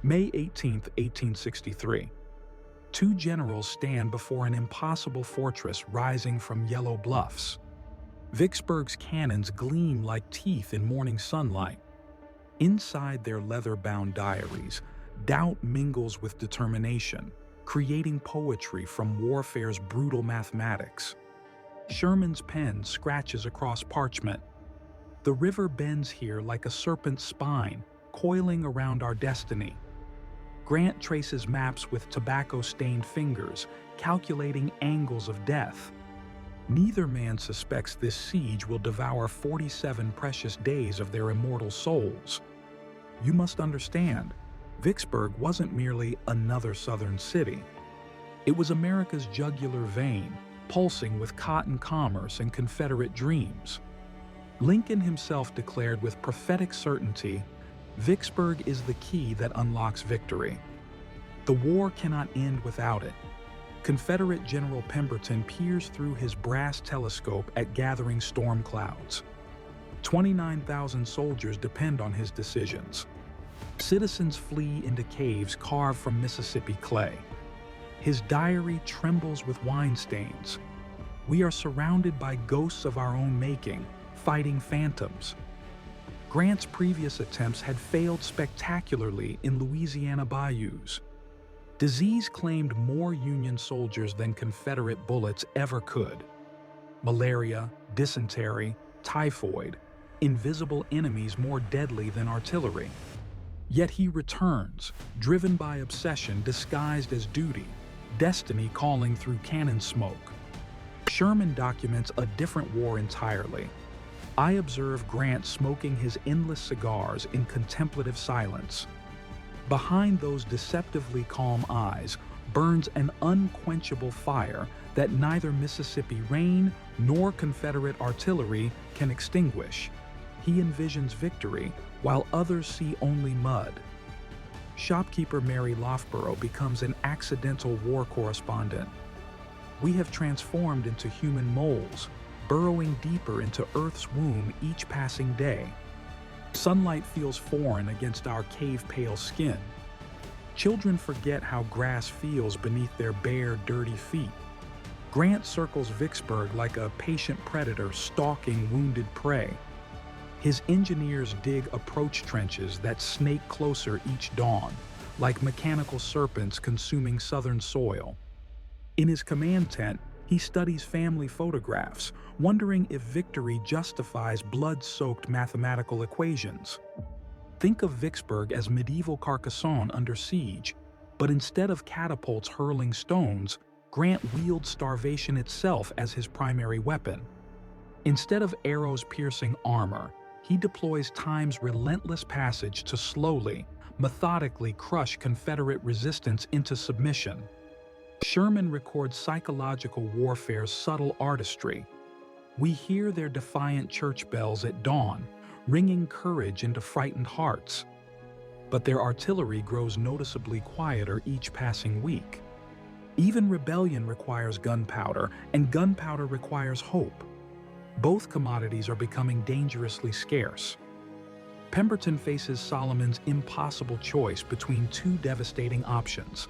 May 18, 1863. Two generals stand before an impossible fortress rising from yellow bluffs. Vicksburg's cannons gleam like teeth in morning sunlight. Inside their leather-bound diaries, doubt mingles with determination, creating poetry from warfare's brutal mathematics. Sherman's pen scratches across parchment. The river bends here like a serpent's spine, coiling around our destiny. Grant traces maps with tobacco-stained fingers, calculating angles of death. Neither man suspects this siege will devour 47 precious days of their immortal souls. You must understand, Vicksburg wasn't merely another southern city. It was America's jugular vein, pulsing with cotton commerce and Confederate dreams. Lincoln himself declared with prophetic certainty, "Vicksburg is the key that unlocks victory." The war cannot end without it. Confederate General Pemberton peers through his brass telescope at gathering storm clouds. 29,000 soldiers depend on his decisions. Citizens flee into caves carved from Mississippi clay. His diary trembles with wine stains. We are surrounded by ghosts of our own making, fighting phantoms. Grant's previous attempts had failed spectacularly in Louisiana bayous. Disease claimed more Union soldiers than Confederate bullets ever could. Malaria, dysentery, typhoid, invisible enemies more deadly than artillery. Yet he returns, driven by obsession disguised as duty, destiny calling through cannon smoke. Sherman documents a different war entirely. I observe Grant smoking his endless cigars in contemplative silence. Behind those deceptively calm eyes burns an unquenchable fire that neither Mississippi rain nor Confederate artillery can extinguish. He envisions victory, while others see only mud. Shopkeeper Mary Loughborough becomes an accidental war correspondent. We have transformed into human moles, burrowing deeper into Earth's womb each passing day. Sunlight feels foreign against our cave-pale skin. Children forget how grass feels beneath their bare, dirty feet. Grant circles Vicksburg like a patient predator stalking wounded prey. His engineers dig approach trenches that snake closer each dawn, like mechanical serpents consuming southern soil. In his command tent, he studies family photographs, wondering if victory justifies blood-soaked mathematical equations. Think of Vicksburg as medieval Carcassonne under siege, but instead of catapults hurling stones, Grant wields starvation itself as his primary weapon. Instead of arrows piercing armor, he deploys time's relentless passage to slowly, methodically crush Confederate resistance into submission. Sherman records psychological warfare's subtle artistry. We hear their defiant church bells at dawn, ringing courage into frightened hearts. But their artillery grows noticeably quieter each passing week. Even rebellion requires gunpowder, and gunpowder requires hope. Both commodities are becoming dangerously scarce. Pemberton faces Solomon's impossible choice between two devastating options.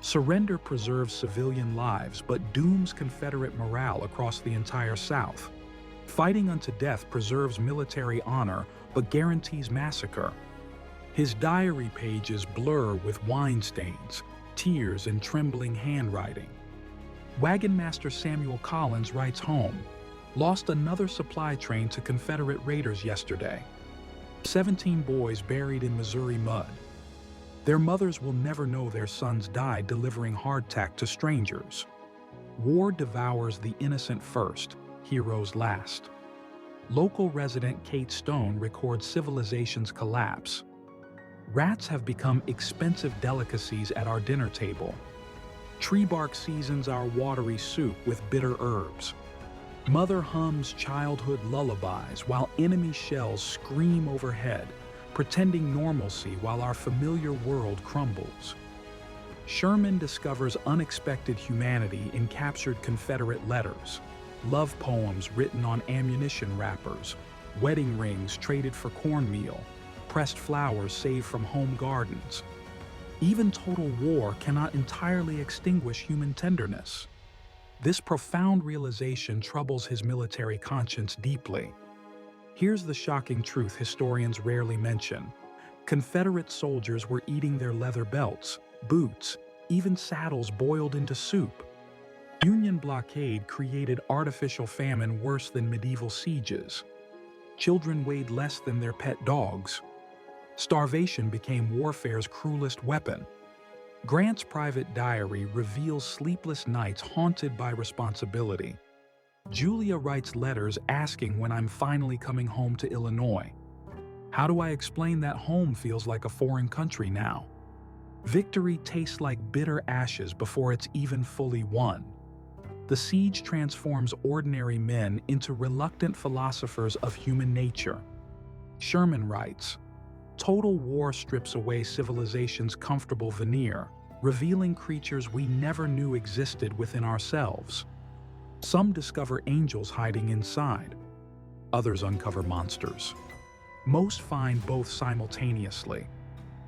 Surrender preserves civilian lives but dooms Confederate morale across the entire South. Fighting unto death preserves military honor but guarantees massacre. His diary pages blur with wine stains, tears, and trembling handwriting. Wagon Master Samuel Collins writes home, "Lost another supply train to Confederate raiders yesterday. 17 boys buried in Missouri mud. Their mothers will never know their sons died delivering hardtack to strangers. War devours the innocent first, heroes last." Local resident Kate Stone records civilization's collapse. Rats have become expensive delicacies at our dinner table. Tree bark seasons our watery soup with bitter herbs. Mother hums childhood lullabies while enemy shells scream overhead, pretending normalcy while our familiar world crumbles. Sherman discovers unexpected humanity in captured Confederate letters, love poems written on ammunition wrappers, wedding rings traded for cornmeal, pressed flowers saved from home gardens. Even total war cannot entirely extinguish human tenderness. This profound realization troubles his military conscience deeply. Here's the shocking truth historians rarely mention. Confederate soldiers were eating their leather belts, boots, even saddles boiled into soup. Union blockade created artificial famine worse than medieval sieges. Children weighed less than their pet dogs. Starvation became warfare's cruelest weapon. Grant's private diary reveals sleepless nights haunted by responsibility. Julia writes letters asking when I'm finally coming home to Illinois. How do I explain that home feels like a foreign country now? Victory tastes like bitter ashes before it's even fully won. The siege transforms ordinary men into reluctant philosophers of human nature. Sherman writes, "Total war strips away civilization's comfortable veneer, revealing creatures we never knew existed within ourselves. Some discover angels hiding inside. Others uncover monsters. Most find both simultaneously.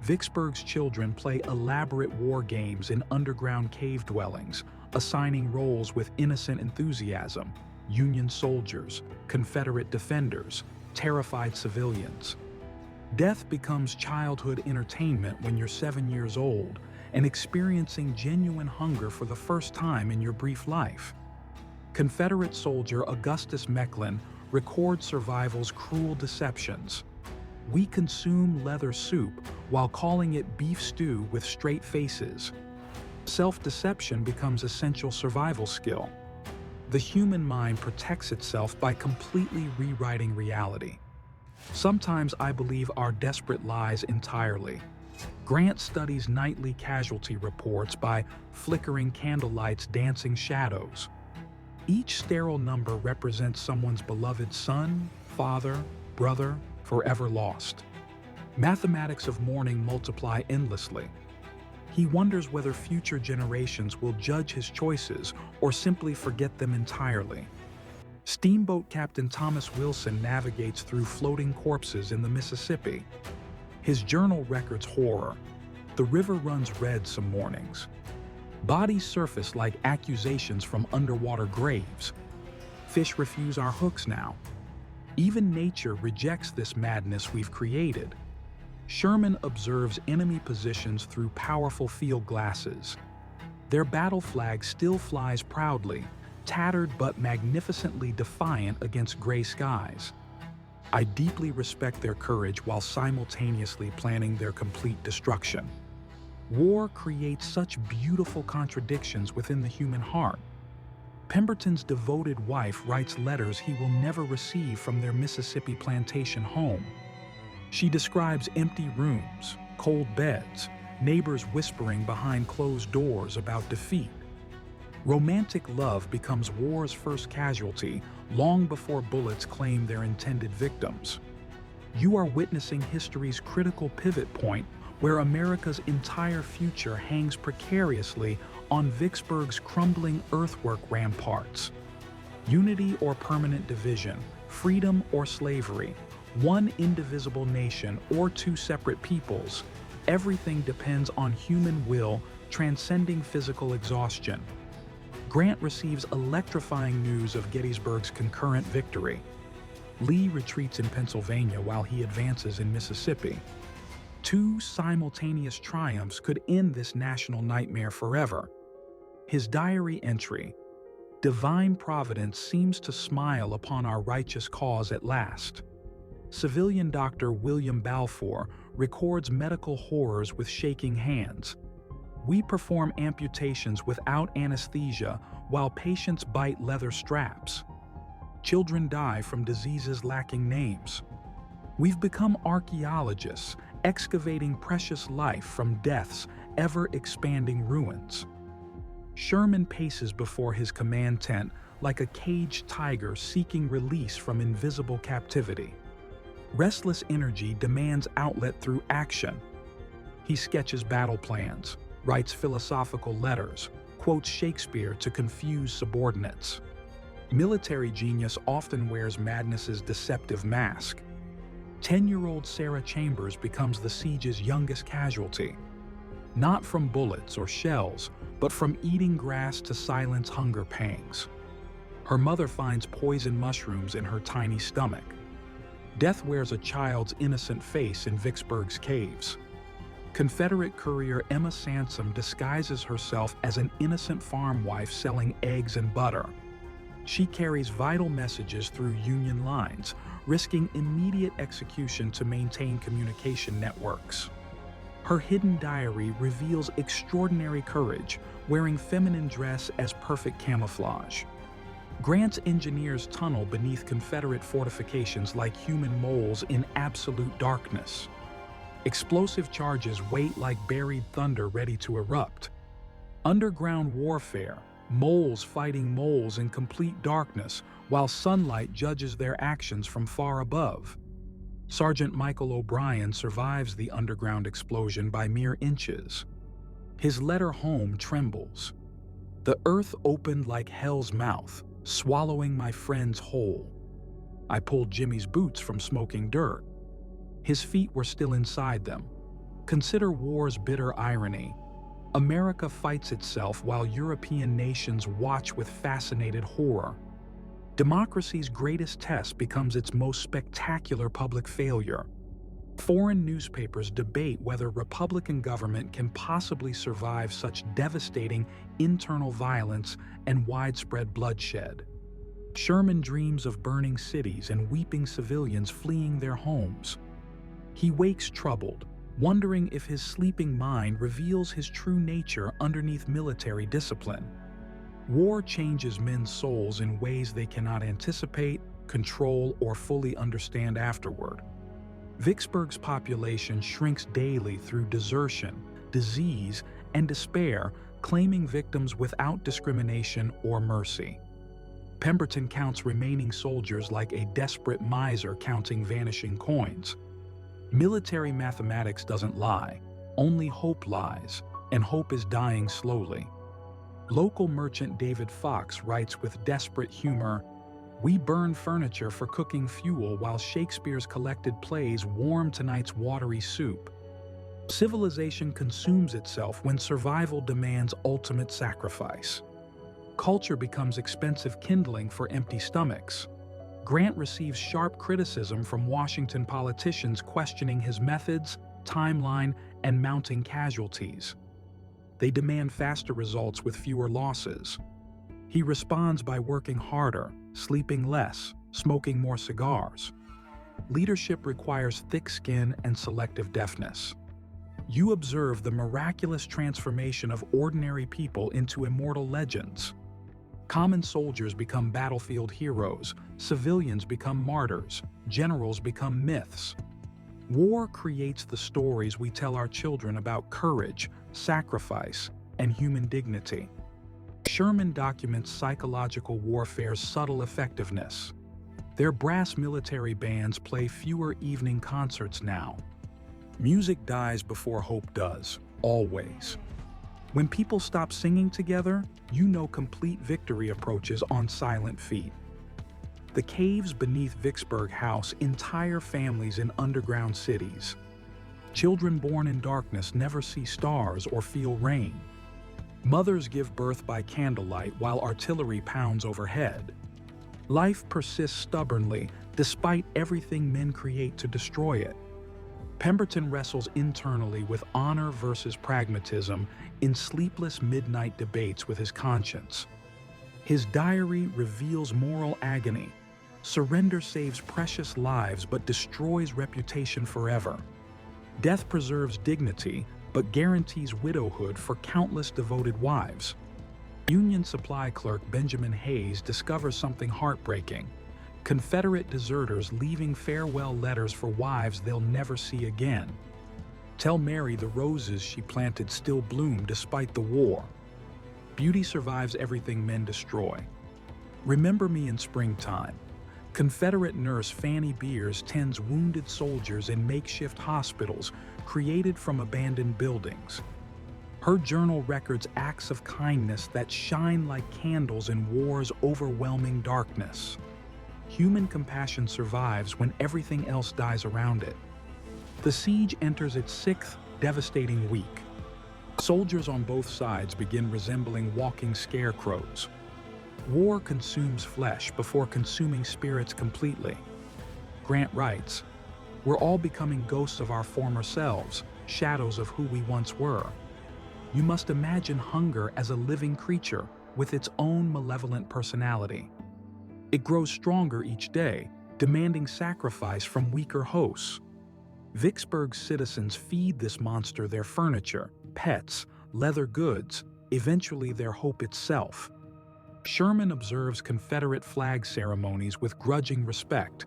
Vicksburg's children play elaborate war games in underground cave dwellings, assigning roles with innocent enthusiasm: Union soldiers, Confederate defenders, terrified civilians. Death becomes childhood entertainment when you're 7 years old and experiencing genuine hunger for the first time in your brief life." Confederate soldier Augustus Mecklin records survival's cruel deceptions. "We consume leather soup while calling it beef stew with straight faces." Self-deception becomes essential survival skill. The human mind protects itself by completely rewriting reality. Sometimes I believe our desperate lies entirely. Grant studies nightly casualty reports by flickering candlelight's dancing shadows. Each sterile number represents someone's beloved son, father, brother, forever lost. Mathematics of mourning multiply endlessly. He wonders whether future generations will judge his choices or simply forget them entirely. Steamboat Captain Thomas Wilson navigates through floating corpses in the Mississippi. His journal records horror. The river runs red some mornings. Bodies surface like accusations from underwater graves. Fish refuse our hooks now. Even nature rejects this madness we've created. Sherman observes enemy positions through powerful field glasses. Their battle flag still flies proudly, tattered but magnificently defiant against gray skies. I deeply respect their courage while simultaneously planning their complete destruction. War creates such beautiful contradictions within the human heart. Pemberton's devoted wife writes letters he will never receive from their Mississippi plantation home. She describes empty rooms, cold beds, neighbors whispering behind closed doors about defeat. Romantic love becomes war's first casualty long before bullets claim their intended victims. You are witnessing history's critical pivot point where America's entire future hangs precariously on Vicksburg's crumbling earthwork ramparts. Unity or permanent division, freedom or slavery, one indivisible nation or two separate peoples, everything depends on human will transcending physical exhaustion. Grant receives electrifying news of Gettysburg's concurrent victory. Lee retreats in Pennsylvania while he advances in Mississippi. Two simultaneous triumphs could end this national nightmare forever. His diary entry, "Divine Providence seems to smile upon our righteous cause at last." Civilian Dr. William Balfour records medical horrors with shaking hands. "We perform amputations without anesthesia while patients bite leather straps. Children die from diseases lacking names. We've become archaeologists, excavating precious life from death's ever-expanding ruins." Sherman paces before his command tent like a caged tiger seeking release from invisible captivity. Restless energy demands outlet through action. He sketches battle plans, writes philosophical letters, quotes Shakespeare to confuse subordinates. Military genius often wears madness's deceptive mask. 10-year-old Sarah Chambers becomes the siege's youngest casualty. not from bullets or shells, but from eating grass to silence hunger pangs. Her mother finds poison mushrooms in her tiny stomach. Death wears a child's innocent face in Vicksburg's caves. Confederate courier Emma Sansom disguises herself as an innocent farm wife selling eggs and butter. She carries vital messages through Union lines, risking immediate execution to maintain communication networks. Her hidden diary reveals extraordinary courage, wearing feminine dress as perfect camouflage. Grant's engineers tunnel beneath Confederate fortifications like human moles in absolute darkness. Explosive charges wait like buried thunder ready to erupt. Underground warfare, moles fighting moles in complete darkness while sunlight judges their actions from far above. Sergeant Michael O'Brien survives the underground explosion by mere inches. His letter home trembles. The earth opened like hell's mouth, swallowing my friends whole. I pulled Jimmy's boots from smoking dirt. His feet were still inside them. Consider war's bitter irony. America fights itself while European nations watch with fascinated horror. Democracy's greatest test becomes its most spectacular public failure. Foreign newspapers debate whether Republican government can possibly survive such devastating internal violence and widespread bloodshed. Sherman dreams of burning cities and weeping civilians fleeing their homes. He wakes troubled, wondering if his sleeping mind reveals his true nature underneath military discipline. War changes men's souls in ways they cannot anticipate, control, or fully understand afterward. Vicksburg's population shrinks daily through desertion, disease, and despair, claiming victims without discrimination or mercy. Pemberton counts remaining soldiers like a desperate miser counting vanishing coins. Military mathematics doesn't lie, only hope lies, and hope is dying slowly. Local merchant David Fox writes with desperate humor, "We burn furniture for cooking fuel while Shakespeare's collected plays warm tonight's watery soup." Civilization consumes itself when survival demands ultimate sacrifice. Culture becomes expensive kindling for empty stomachs. Grant receives sharp criticism from Washington politicians questioning his methods, timeline, and mounting casualties. They demand faster results with fewer losses. He responds by working harder, sleeping less, smoking more cigars. Leadership requires thick skin and selective deafness. You observe the miraculous transformation of ordinary people into immortal legends. Common soldiers become battlefield heroes, civilians become martyrs, generals become myths. War creates the stories we tell our children about courage, sacrifice, and human dignity. Sherman documents psychological warfare's subtle effectiveness. Their brass military bands play fewer evening concerts now. Music dies before hope does, always. When people stop singing together, you know complete victory approaches on silent feet. The caves beneath Vicksburg house entire families in underground cities. Children born in darkness never see stars or feel rain. Mothers give birth by candlelight while artillery pounds overhead. Life persists stubbornly despite everything men create to destroy it. Pemberton wrestles internally with honor versus pragmatism in sleepless midnight debates with his conscience. His diary reveals moral agony. Surrender saves precious lives but destroys reputation forever. Death preserves dignity but guarantees widowhood for countless devoted wives. Union supply clerk Benjamin Hayes discovers something heartbreaking. Confederate deserters leaving farewell letters for wives they'll never see again. Tell Mary the roses she planted still bloom despite the war. Beauty survives everything men destroy. Remember me in springtime. Confederate nurse Fanny Beers tends wounded soldiers in makeshift hospitals created from abandoned buildings. Her journal records acts of kindness that shine like candles in war's overwhelming darkness. Human compassion survives when everything else dies around it. The siege enters its sixth, devastating week. Soldiers on both sides begin resembling walking scarecrows. War consumes flesh before consuming spirits completely. Grant writes, "We're all becoming ghosts of our former selves, shadows of who we once were." You must imagine hunger as a living creature with its own malevolent personality. It grows stronger each day, demanding sacrifice from weaker hosts. Vicksburg's citizens feed this monster their furniture, pets, leather goods, eventually their hope itself. Sherman observes Confederate flag ceremonies with grudging respect.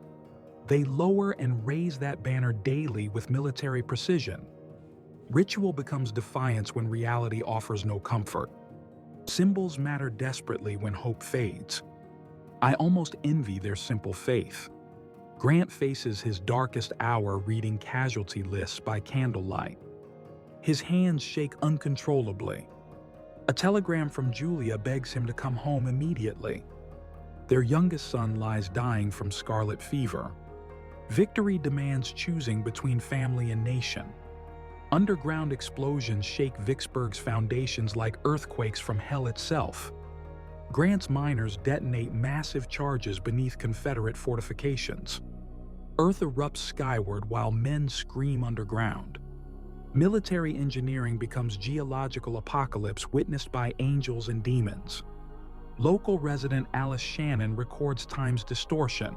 They lower and raise that banner daily with military precision. Ritual becomes defiance when reality offers no comfort. Symbols matter desperately when hope fades. I almost envy their simple faith. Grant faces his darkest hour reading casualty lists by candlelight. His hands shake uncontrollably. A telegram from Julia begs him to come home immediately. Their youngest son lies dying from scarlet fever. Victory demands choosing between family and nation. Underground explosions shake Vicksburg's foundations like earthquakes from hell itself. Grant's miners detonate massive charges beneath Confederate fortifications. Earth erupts skyward while men scream underground. Military engineering becomes geological apocalypse witnessed by angels and demons. Local resident Alice Shannon records time's distortion.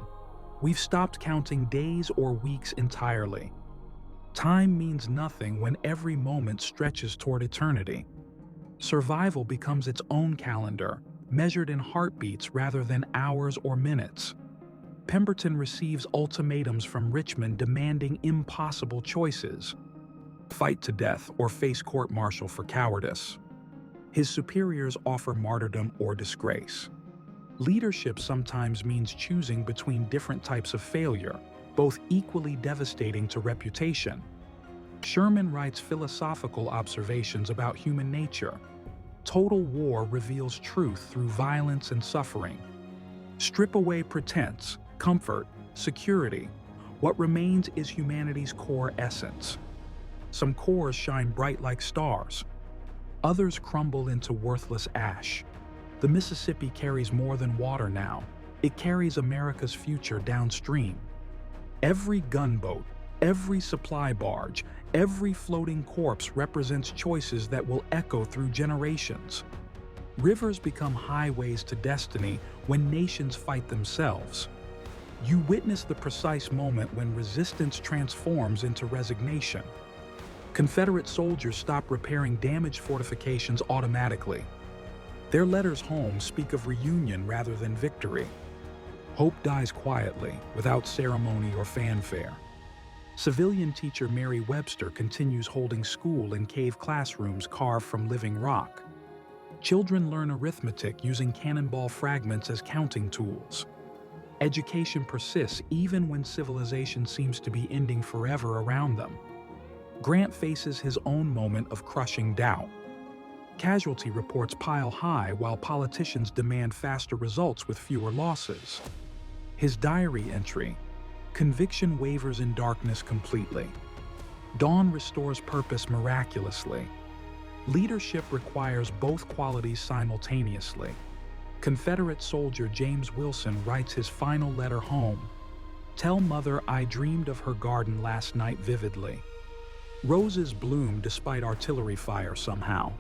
We've stopped counting days or weeks entirely. Time means nothing when every moment stretches toward eternity. Survival becomes its own calendar, measured in heartbeats rather than hours or minutes. Pemberton receives ultimatums from Richmond demanding impossible choices. Fight to death or face court-martial for cowardice. His superiors offer martyrdom or disgrace. Leadership sometimes means choosing between different types of failure, both equally devastating to reputation. Sherman writes philosophical observations about human nature. Total war reveals truth through violence and suffering. Strip away pretense, comfort, security. What remains is humanity's core essence. Some cores shine bright like stars. Others crumble into worthless ash. The Mississippi carries more than water now. It carries America's future downstream. Every gunboat, every supply barge, every floating corpse represents choices that will echo through generations. Rivers become highways to destiny when nations fight themselves. You witness the precise moment when resistance transforms into resignation. Confederate soldiers stop repairing damaged fortifications automatically. Their letters home speak of reunion rather than victory. Hope dies quietly, without ceremony or fanfare. Civilian teacher Mary Webster continues holding school in cave classrooms carved from living rock. Children learn arithmetic using cannonball fragments as counting tools. Education persists even when civilization seems to be ending forever around them. Grant faces his own moment of crushing doubt. Casualty reports pile high while politicians demand faster results with fewer losses. His diary entry, "Conviction wavers in darkness completely. Dawn restores purpose miraculously." Leadership requires both qualities simultaneously. Confederate soldier James Wilson writes his final letter home. "Tell mother I dreamed of her garden last night vividly. Roses bloom despite artillery fire somehow.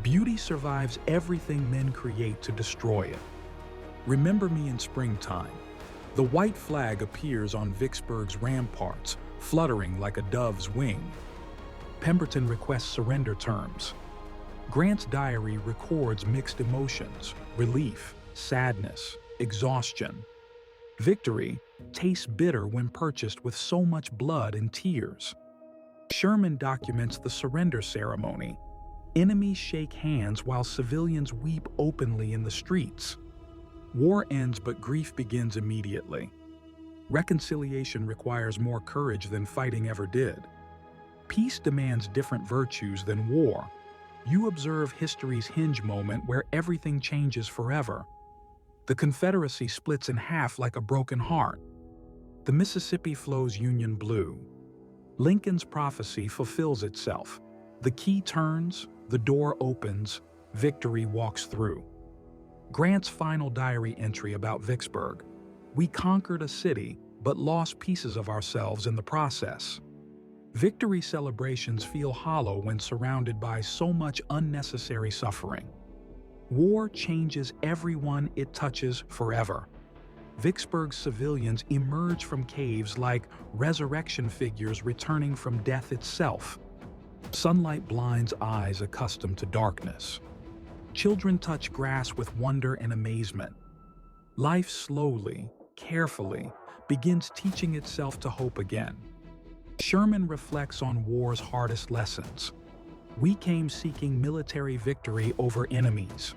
Beauty survives everything men create to destroy it. Remember me in springtime." The white flag appears on Vicksburg's ramparts, fluttering like a dove's wing. Pemberton requests surrender terms. Grant's diary records mixed emotions: relief, sadness, exhaustion. Victory tastes bitter when purchased with so much blood and tears. Sherman documents the surrender ceremony. Enemies shake hands while civilians weep openly in the streets. War ends, but grief begins immediately. Reconciliation requires more courage than fighting ever did. Peace demands different virtues than war. You observe history's hinge moment where everything changes forever. The Confederacy splits in half like a broken heart. The Mississippi flows Union blue. Lincoln's prophecy fulfills itself. The key turns, The door opens, victory walks through. Grant's final diary entry about Vicksburg: "We conquered a city, but lost pieces of ourselves in the process." Victory celebrations feel hollow when surrounded by so much unnecessary suffering. War changes everyone it touches forever. Vicksburg's civilians emerge from caves like resurrection figures returning from death itself. Sunlight blinds eyes accustomed to darkness. Children touch grass with wonder and amazement. Life slowly, carefully, begins teaching itself to hope again. Sherman reflects on war's hardest lessons. "We came seeking military victory over enemies.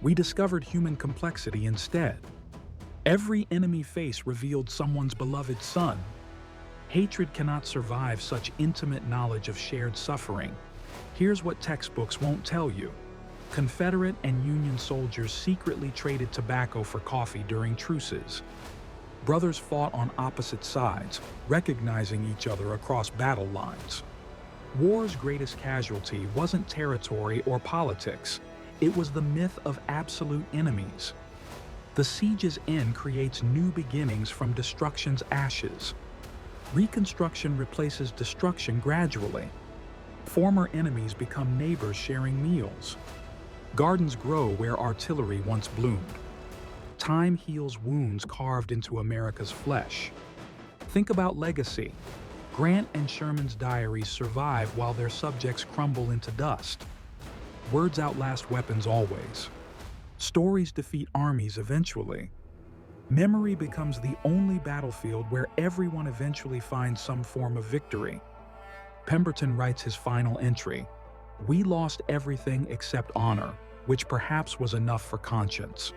We discovered human complexity instead. Every enemy face revealed someone's beloved son. Hatred cannot survive such intimate knowledge of shared suffering. Here's what textbooks won't tell you. Confederate and Union soldiers secretly traded tobacco for coffee during truces. Brothers fought on opposite sides, recognizing each other across battle lines. War's greatest casualty wasn't territory or politics. It was the myth of absolute enemies. The siege's end creates new beginnings from destruction's ashes. Reconstruction replaces destruction gradually. Former enemies become neighbors sharing meals. Gardens grow where artillery once bloomed. Time heals wounds carved into America's flesh. Think about legacy. Grant and Sherman's diaries survive while their subjects crumble into dust. Words outlast weapons always. Stories defeat armies eventually. Memory becomes the only battlefield where everyone eventually finds some form of victory. Pemberton writes his final entry: "We lost everything except honor, which perhaps was enough for conscience."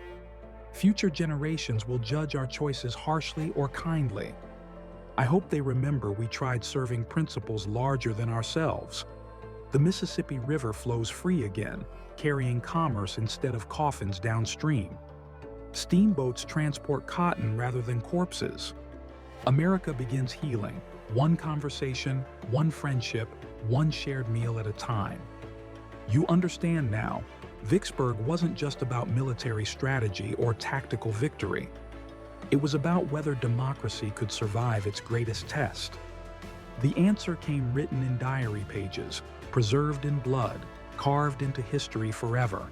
Future generations will judge our choices harshly or kindly. I hope they remember we tried serving principles larger than ourselves. The Mississippi River flows free again, carrying commerce instead of coffins downstream. Steamboats transport cotton rather than corpses. America begins healing, one conversation, one friendship, one shared meal at a time. You understand now, Vicksburg wasn't just about military strategy or tactical victory. It was about whether democracy could survive its greatest test. The answer came written in diary pages, preserved in blood, carved into history forever.